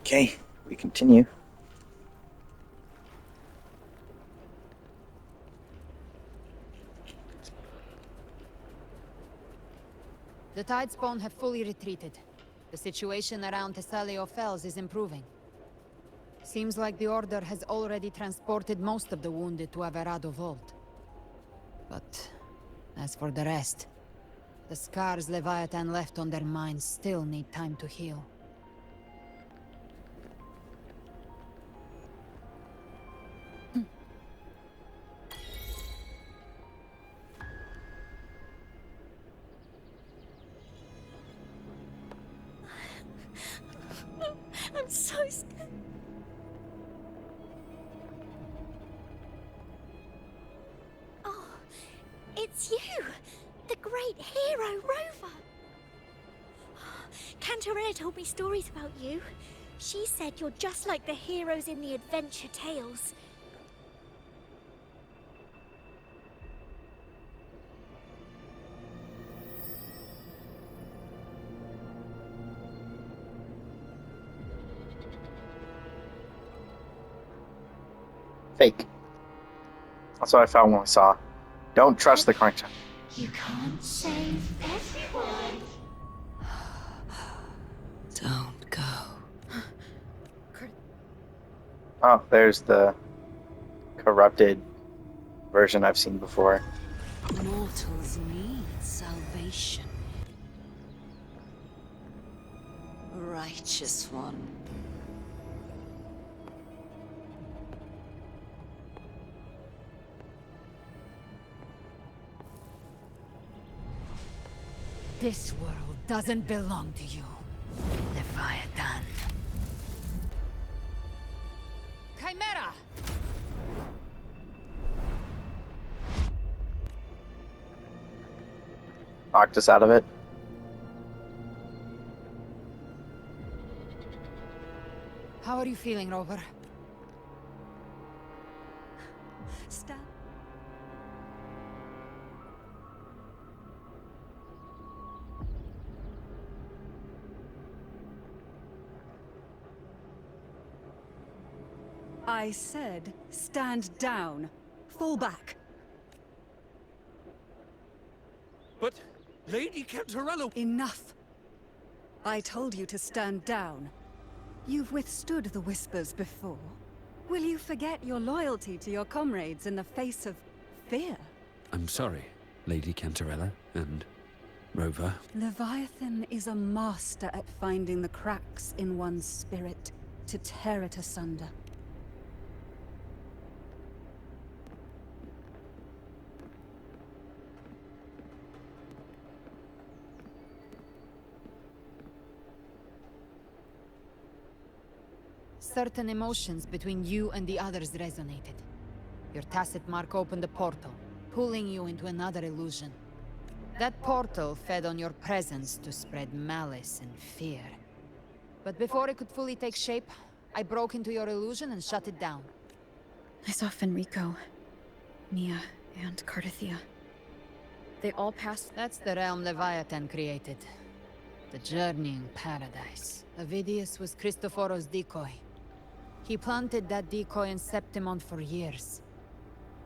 Okay, we continue. The Tidespawn have fully retreated. The situation around Thessalio Fells is improving. Seems like the Order has already transported most of the wounded to Averado Vault. But as for the rest, the scars Leviathan left on their minds still need time to heal. I'm so scared. Oh, it's you! The great hero, Rover! Cantarella told me stories about you. She said you're just like the heroes in the adventure tales. Fake. That's what I found when I saw. Don't trust the crank. You can't save everyone. Don't go. Oh, there's the corrupted version I've seen before. Mortals need salvation. Righteous one. This world doesn't belong to you, Leviathan. Chimera! Knocked us out of it. How are you feeling, Rover? Stan. I said, stand down. Fall back. But, Lady Cantarella... Enough. I told you to stand down. You've withstood the whispers before. Will you forget your loyalty to your comrades in the face of fear? I'm sorry, Lady Cantarella and Rover. Leviathan is a master at finding the cracks in one's spirit to tear it asunder. Certain emotions between you and the others resonated. Your tacit mark opened a portal, pulling you into another illusion. That portal fed on your presence to spread malice and fear. But before it could fully take shape, I broke into your illusion and shut it down. I saw Fenrico, Nia, and Cardathia. They all passed. That's the realm Leviathan created. The journeying paradise. Avidius was Cristoforo's decoy. He planted that decoy in Septimont for years.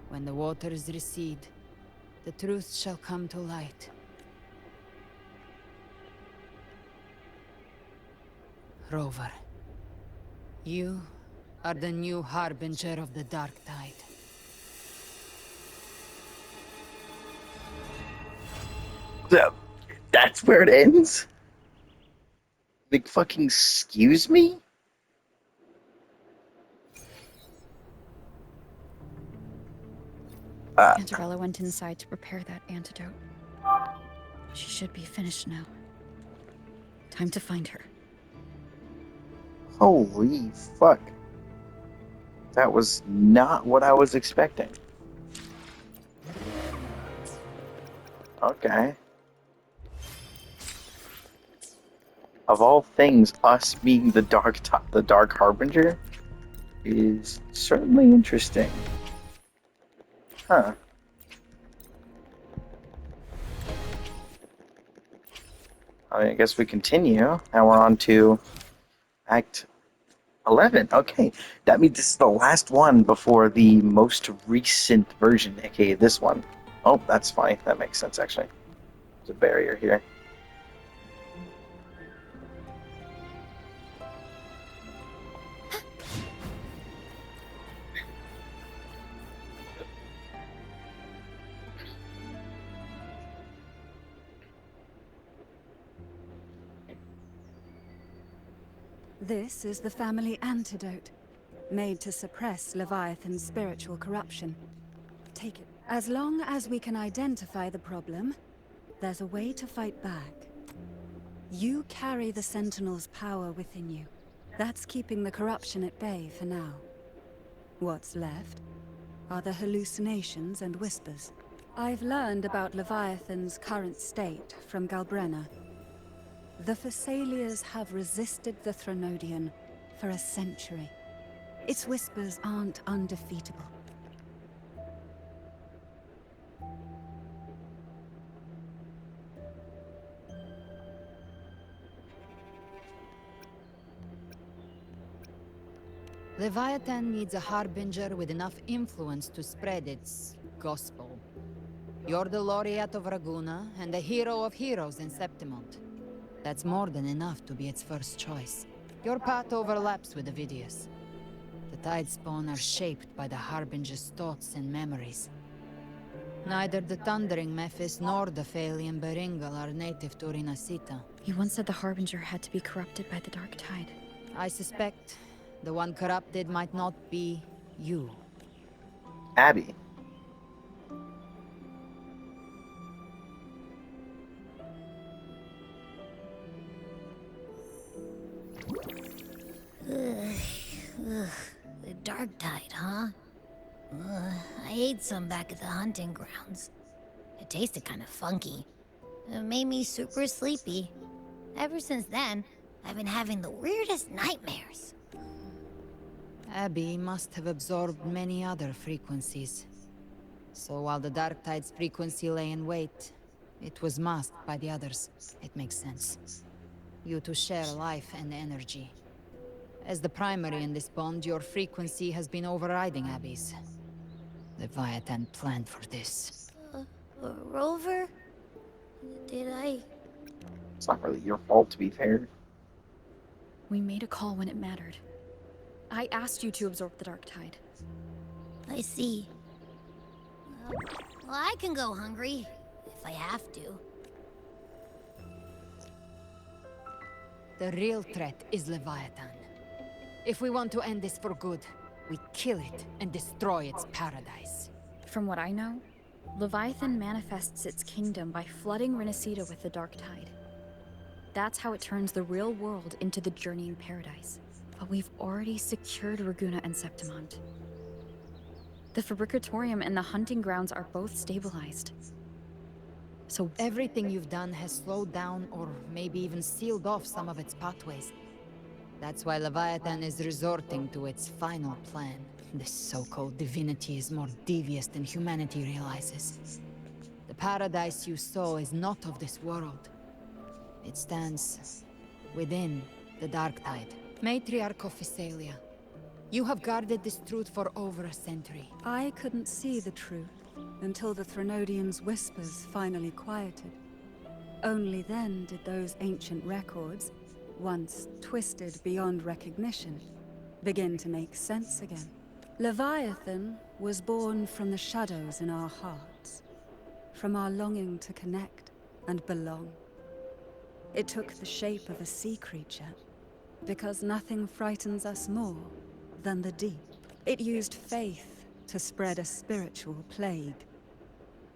When the waters recede, the truth shall come to light. Rover, you are the new Harbinger of the Dark Tide. That's where it ends? Like, fucking excuse me? Cantarella went inside to prepare that antidote. She should be finished now. Time to find her. Holy fuck. That was not what I was expecting. Okay. Of all things, us being the Dark Harbinger is certainly interesting. Huh. I guess we continue. Now we're on to Act 11. Okay. That means this is the last one before the most recent version, aka this one. Oh, that's fine. That makes sense, actually. There's a barrier here. This is the family antidote, made to suppress Leviathan's spiritual corruption. Take it. As long as we can identify the problem, there's a way to fight back. You carry the Sentinel's power within you. That's keeping the corruption at bay for now. What's left are the hallucinations and whispers. I've learned about Leviathan's current state from Galbrenna. The Thessalians have resisted the Threnodian for a century. Its whispers aren't undefeatable. Leviathan needs a Harbinger with enough influence to spread its gospel. You're the laureate of Raguna and the hero of heroes in Septimont. That's more than enough to be its first choice. Your path overlaps with Avidius. The Tidespawn are shaped by the Harbinger's thoughts and memories. Neither the Thundering Mephis nor the Phalian Beringal are native to Rinasita. You once said the Harbinger had to be corrupted by the Dark Tide. I suspect the one corrupted might not be you. Abby. The Dark Tide, huh? I ate some back at the hunting grounds. It tasted kind of funky. It made me super sleepy. Ever since then, I've been having the weirdest nightmares. Abby must have absorbed many other frequencies. So while the Dark Tide's frequency lay in wait, it was masked by the others. It makes sense. You two share life and energy. As the primary in this bond, your frequency has been overriding Abby's. Leviathan planned for this. Rover? Did I? It's not really your fault, to be fair. We made a call when it mattered. I asked you to absorb the Dark Tide. I see. Well, I can go hungry, if I have to. The real threat is Leviathan. If we want to end this for good, we kill it and destroy its paradise. From what I know, Leviathan manifests its kingdom by flooding Rinasita with the Dark Tide. That's how it turns the real world into the journeying paradise. But we've already secured Raguna and Septimont. The Fabricatorium and the hunting grounds are both stabilized. So Everything you've done has slowed down or maybe even sealed off some of its pathways. That's why Leviathan is resorting to its final plan. This so-called divinity is more devious than humanity realizes. The paradise you saw is not of this world. It stands within the Dark Tide. Matriarch of Physalia, you have guarded this truth for over a century. I couldn't see the truth until the Threnodian's whispers finally quieted. Only then did those ancient records, once twisted beyond recognition, begin to make sense again. Leviathan was born from the shadows in our hearts, from our longing to connect and belong. It took the shape of a sea creature, because nothing frightens us more than the deep. It used faith to spread a spiritual plague.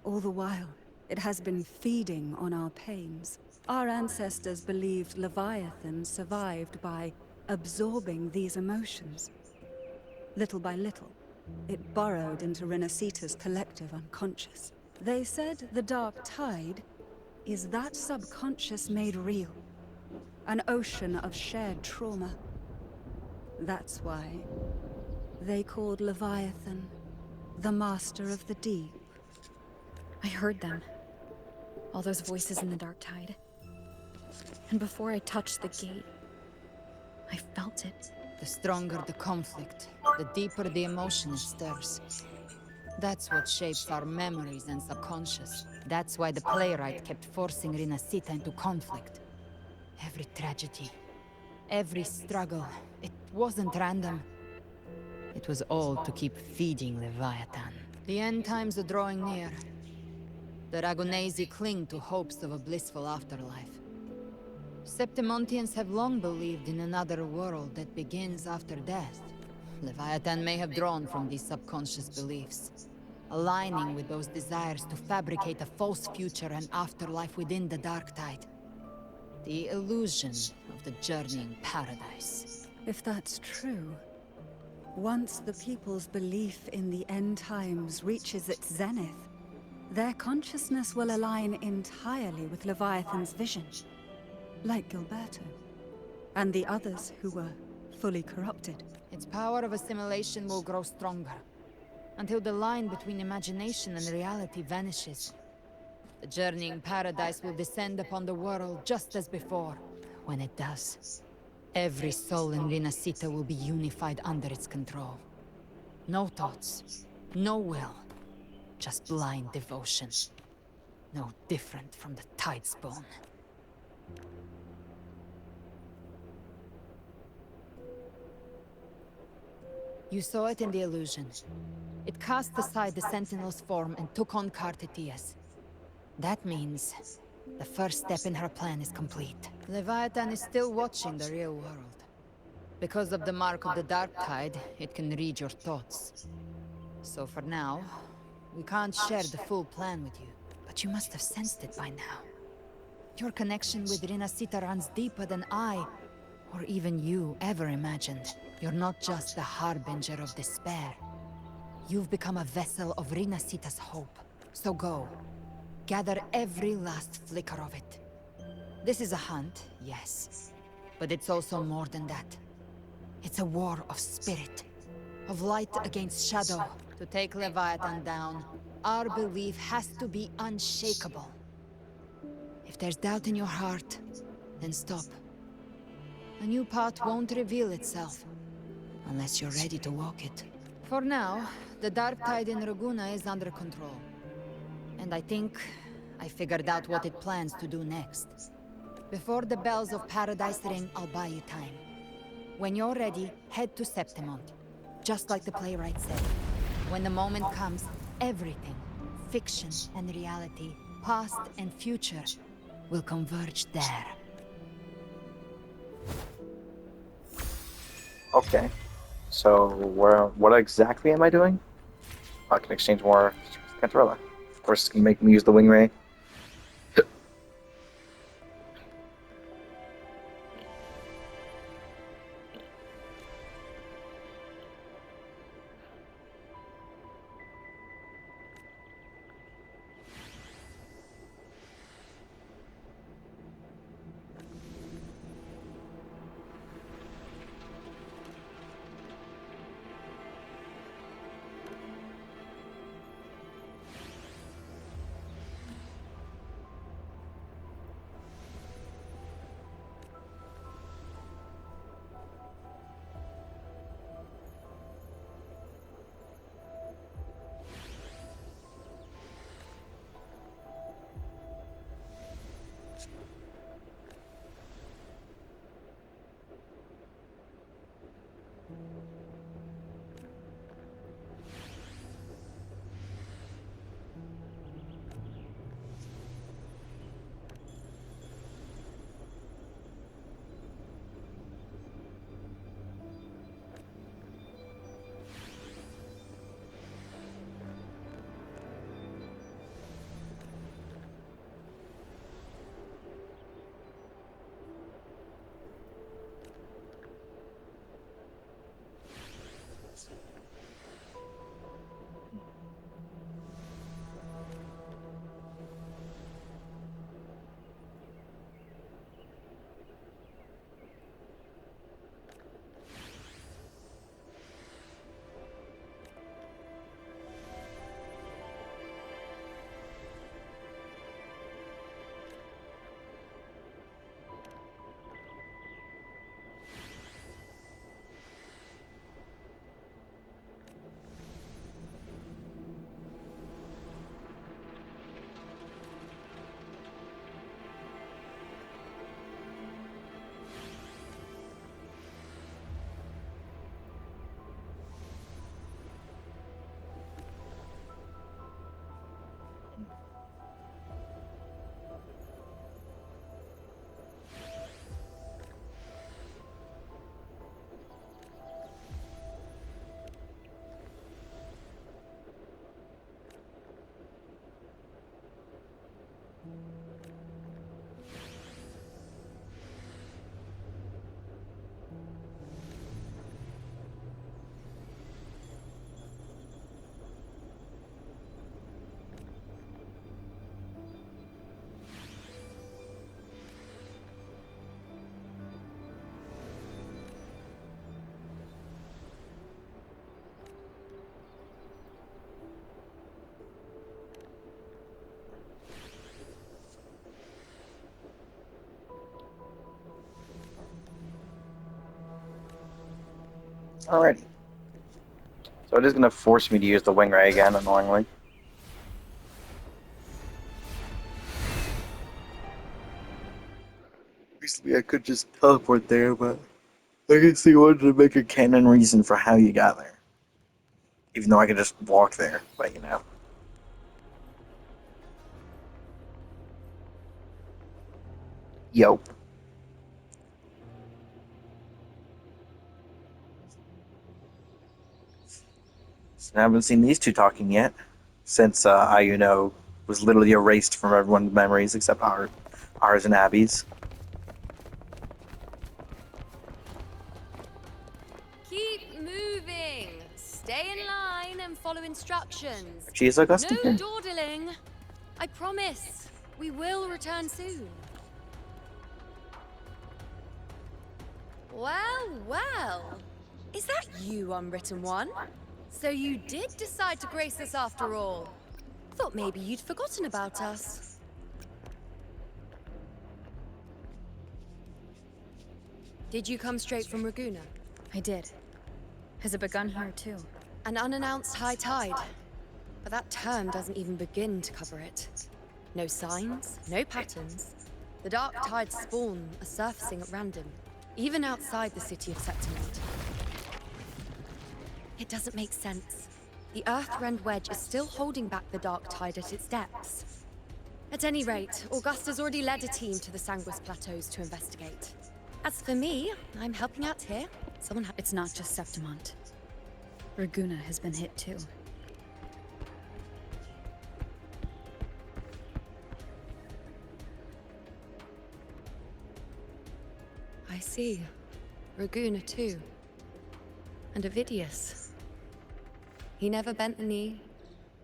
All the while, it has been feeding on our pains. Our ancestors believed Leviathan survived by absorbing these emotions. Little by little, it burrowed into Rinasita's collective unconscious. They said the Dark Tide is that subconscious made real. An ocean of shared trauma. That's why they called Leviathan the Master of the Deep. I heard them. All those voices in the Dark Tide. And before I touched the gate, I felt it. The stronger the conflict, the deeper the emotion it stirs. That's what shapes our memories and subconscious. That's why the playwright kept forcing Rinasita into conflict. Every tragedy, every struggle, it wasn't random. It was all to keep feeding Leviathan. The end times are drawing near. The Ragonesi cling to hopes of a blissful afterlife. Septimontians have long believed in another world that begins after death. Leviathan may have drawn from these subconscious beliefs, aligning with those desires to fabricate a false future and afterlife within the Dark Tide. The illusion of the journeying paradise. If that's true, once the people's belief in the end times reaches its zenith, their consciousness will align entirely with Leviathan's vision, like Gilberto, and the others who were fully corrupted. Its power of assimilation will grow stronger, until the line between imagination and reality vanishes. The journeying paradise will descend upon the world just as before. When it does, every soul in Rinasita will be unified under its control. No thoughts, no will, just blind devotion. No different from the Tidespawn. You saw it in the illusion. It cast aside the Sentinel's form and took on Cartitius. That means the first step in her plan is complete. Leviathan is still watching the real world. Because of the mark of the Dark Tide, it can read your thoughts. So for now, we can't share the full plan with you. But you must have sensed it by now. Your connection with Rinasita runs deeper than I, or even you, ever imagined. You're not just the Harbinger of despair. You've become a vessel of Rinasita's hope. So go. Gather every last flicker of it. This is a hunt, yes. But it's also more than that. It's a war of spirit. Of light against shadow. To take Leviathan down, our belief has to be unshakable. If there's doubt in your heart, then stop. A new path won't reveal itself, unless you're ready to walk it. For now, the Dark Tide in Raguna is under control. And I think I figured out what it plans to do next. Before the bells of Paradise ring, I'll buy you time. When you're ready, head to Septimont. Just like the playwright said. When the moment comes, everything, fiction and reality, past and future, will converge there. Okay. So, what exactly am I doing? I can exchange more Cantarella. Of course, it's going to make me use the Wing Ray. Alrighty. So it is going to force me to use the wing ray again, annoyingly. Basically, I could just teleport there, but I guess they wanted to make a canon reason for how you got there. Even though I could just walk there, but you know. Yo. So I haven't seen these two talking yet, since Ayuno was literally erased from everyone's memories except ours and Abby's. Keep moving. Stay in line and follow instructions. She is Augusta No here. dawdling. I promise. We will return soon. Well, well. Is that you, Unwritten One? So you did decide to grace us after all. Thought maybe you'd forgotten about us. Did you come straight from Raguna? I did. Has it begun here too? An unannounced high tide. But that term doesn't even begin to cover it. No signs, no patterns. The dark tide's spawn are surfacing at random, even outside the city of Septimont. It doesn't make sense. The Earthrend Wedge is still holding back the dark tide at its depths. At any rate, Augusta's already led a team to the Sanguis Plateaus to investigate. As for me, I'm helping out here. It's not just Septimont. Raguna has been hit too. I see. Raguna too. And Ovidius. He never bent the knee,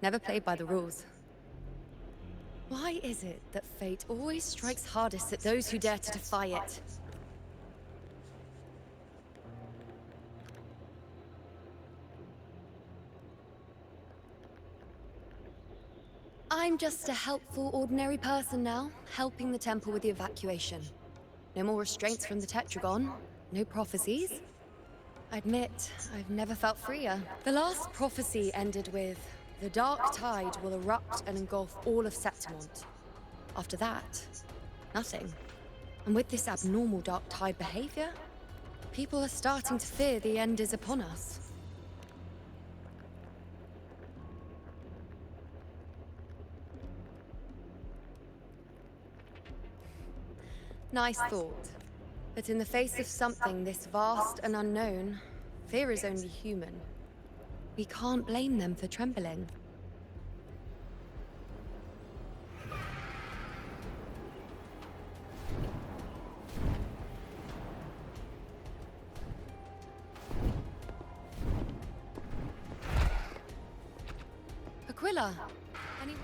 never played by the rules. Why is it that fate always strikes hardest at those who dare to defy it? I'm just a helpful, ordinary person now, helping the temple with the evacuation. No more restraints from the Tetragon, no prophecies. I admit, I've never felt freer. The last prophecy ended with, the dark tide will erupt and engulf all of Septimont. After that, nothing. And with this abnormal dark tide behavior, people are starting to fear the end is upon us. Nice thought. But in the face of something this vast and unknown, fear is only human. We can't blame them for trembling. Aquila! Any...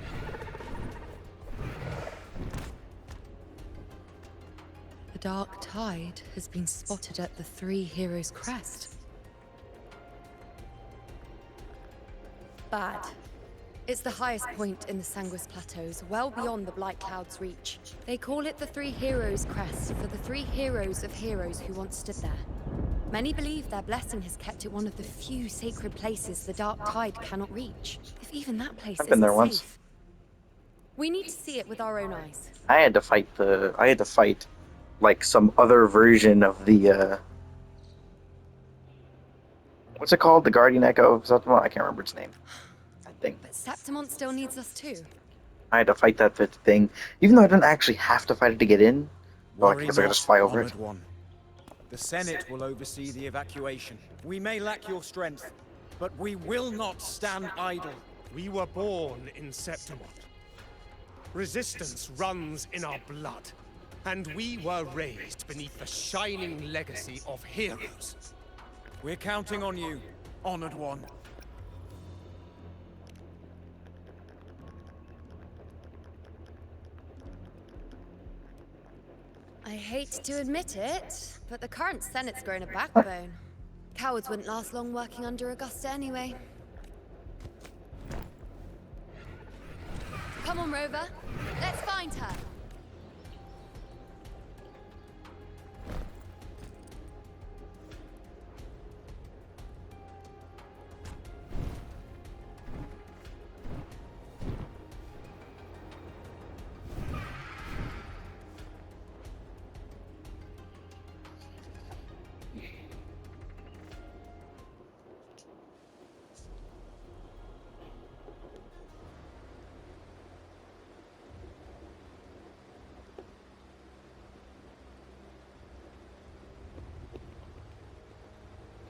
The dark tide has been spotted at the Three Heroes' Crest. Bad. It's the highest point in the Sanguis Plateaus, well beyond the Blight Cloud's reach. They call it the Three Heroes' Crest for the three heroes of heroes who once stood there. Many believe their blessing has kept it one of the few sacred places the dark tide cannot reach. If even that place I've been there isn't once. safe. We need to see it with our own eyes. I had to fight like some other version of the what's it called? The Guardian Echo of Septimont? I can't remember its name. I think. But Septimont still needs us too. I had to fight that thing, even though I didn't actually have to fight it to get in. Well, I Worry guess I could not, just fly over it. Honored One. The Senate will oversee the evacuation. We may lack your strength, but we will not stand idle. We were born in Septimont. Resistance runs in our blood. And we were raised beneath the shining legacy of heroes. We're counting on you, Honored One. I hate to admit it, but the current Senate's grown a backbone. Cowards wouldn't last long working under Augusta anyway. Come on, Rover. Let's find her.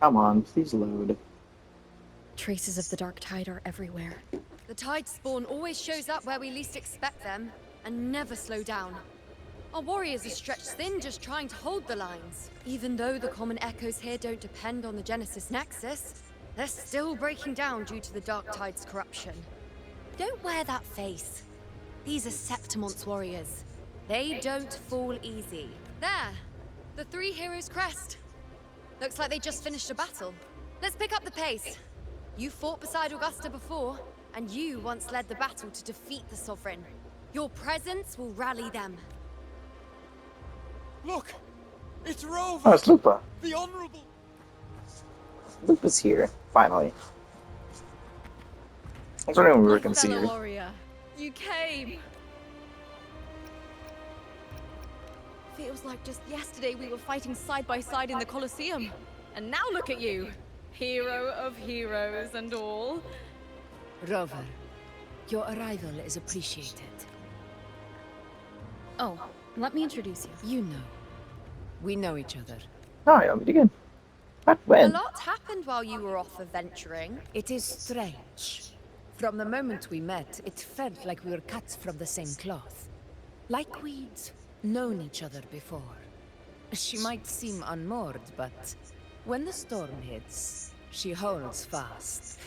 Come on, please load. Traces of the dark tide are everywhere. The tide spawn always shows up where we least expect them, and never slow down. Our warriors are stretched thin just trying to hold the lines. Even though the common echoes here don't depend on the Genesis Nexus, they're still breaking down due to the dark tide's corruption. Don't wear that face. These are Septimon's warriors. They don't fall easy. There! The three heroes' crest. Looks like they just finished a battle. Let's pick up the pace. You fought beside Augusta before, and you once led the battle to defeat the Sovereign. Your presence will rally them. Look! It's Rover! Oh, it's Lupa. The Honorable! Lupa's here, finally. I was wondering when we were going to see her. warrior, you came. Feels like just yesterday we were fighting side by side in the Colosseum. And now look at you. Hero of heroes and all. Rover, your arrival is appreciated. Oh, let me introduce you. You know. We know each other. Hi, I'll meet again. But A when? lot happened while you were off adventuring. It is strange. From the moment we met, it felt like we were cut from the same cloth. Like we'd known each other before. She might seem unmoored, but when the storm hits, she holds fast.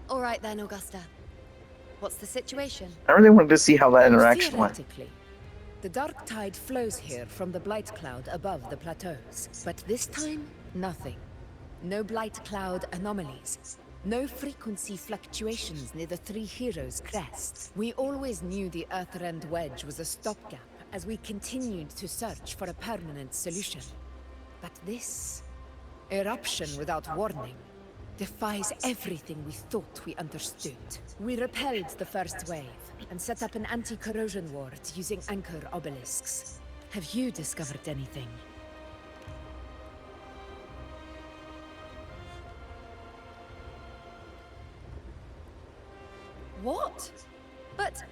All right then, Augusta. What's the situation? I really wanted to see how that interaction went. Theoretically, the dark tide flows here from the blight cloud above the plateaus. But this time, nothing. No blight cloud anomalies. No frequency fluctuations near the Three Heroes' crest. We always knew the Earthrend Wedge was a stopgap as we continued to search for a permanent solution. But this eruption without warning defies everything we thought we understood. We repelled the first wave and set up an anti-corrosion ward using anchor obelisks. Have you discovered anything? What? But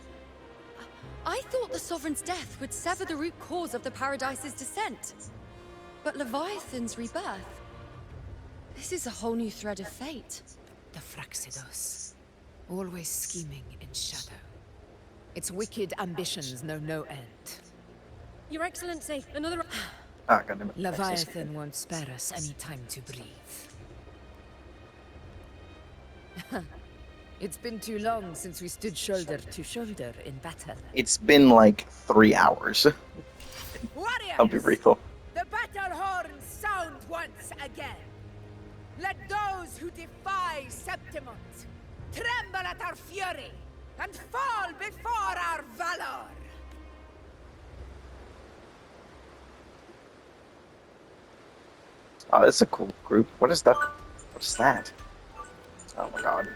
I thought the Sovereign's death would sever the root cause of the Paradise's descent. But Leviathan's rebirth... This is a whole new thread of fate. The Fraxidos. Always scheming in shadow. Its wicked ambitions know no end. Your Excellency, another... Ah, goddammit. Leviathan won't spare us any time to breathe. It's been too long since we stood shoulder to shoulder in battle. It's been like 3 hours. Warriors! I'll be brieful. The battle horns sound once again. Let those who defy Septimont tremble at our fury and fall before our valor. Oh, that's a cool group. What is that? What is that? Oh my god.